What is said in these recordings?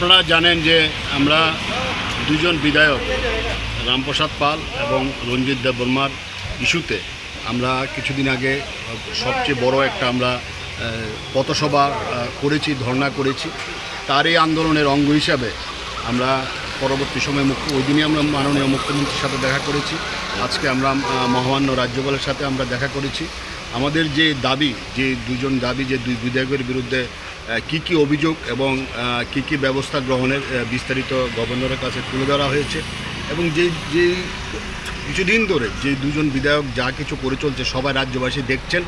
আপনারা জানেন যে আমরা দুজন বিধায়ক রামপ্রসাদ পাল এবং রঞ্জিত দেববর্মার ইস্যুতে আমরা কিছুদিন আগে সবচেয়ে বড় একটা আমরা পথসভা করেছি, ধর্ণা করেছি। তার এই আন্দোলনের অঙ্গ হিসাবে আমরা পরবর্তী সময়ে ওই দিনই আমরা মাননীয় মুখ্যমন্ত্রীর সাথে দেখা করেছি। আজকে আমরা মহামান্য রাজ্যপালের সাথে আমরা দেখা করেছি। আমাদের যে দাবি, যে দুজন দাবি, যে দুই বিধায়কের বিরুদ্ধে কি অভিযোগ এবং কি ব্যবস্থা গ্রহণের বিস্তারিত গভর্নরের কাছে তুলে ধরা হয়েছে। এবং যে কিছুদিন ধরে যে দুজন বিধায়ক যা কিছু করে চলছে সবাই রাজ্যবাসী দেখছেন,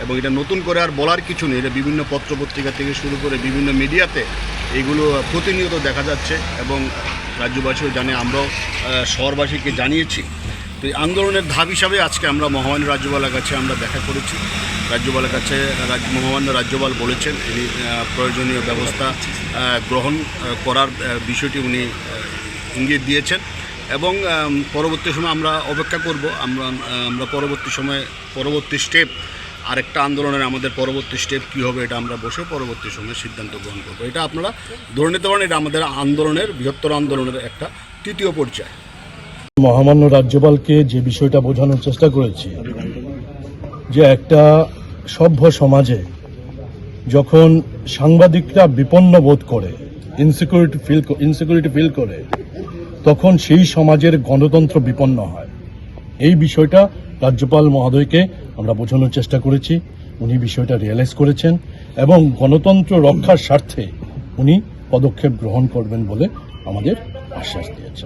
এবং এটা নতুন করে আর বলার কিছু নেই। এটা বিভিন্ন পত্রপত্রিকা থেকে শুরু করে বিভিন্ন মিডিয়াতে এইগুলো প্রতিনিয়ত দেখা যাচ্ছে, এবং রাজ্যবাসীও জানে, আমরাও শহরবাসীকে জানিয়েছি। তো এই আন্দোলনের ধাপ হিসাবে আজকে আমরা মহামান্য রাজ্যপালের কাছে আমরা দেখা করেছি। রাজ্যপালের কাছে মহামান্য রাজ্যপাল বলেছেন তিনি প্রয়োজনীয় ব্যবস্থা গ্রহণ করার বিষয়টি উনি ইঙ্গিত দিয়েছেন, এবং পরবর্তী সময় আমরা অপেক্ষা করব। আমরা পরবর্তী স্টেপ, আরেকটা আন্দোলনের আমাদের পরবর্তী স্টেপ কী হবে এটা আমরা বসে পরবর্তী সময়ে সিদ্ধান্ত গ্রহণ করব। এটা আপনারা ধরে নিতে পারেন, এটা আমাদের আন্দোলনের, বৃহত্তর আন্দোলনের একটা তৃতীয় পর্যায়। মহামান্য রাজ্যপালকে যে বিষয়টা বোঝানোর চেষ্টা করেছি যে একটা সভ্য সমাজে যখন সাংবাদিকরা বিপন্ন বোধ করে, ইনসিকিউরিটি ফিল করে, তখন সেই সমাজের গণতন্ত্র বিপন্ন হয়। এই বিষয়টা রাজ্যপাল মহোদয়কে আমরা বোঝানোর চেষ্টা করেছি। উনি বিষয়টা রিয়েলাইজ করেছেন এবং গণতন্ত্র রক্ষার স্বার্থে উনি পদক্ষেপ গ্রহণ করবেন বলে আমাদের আশ্বাস দিয়েছেন।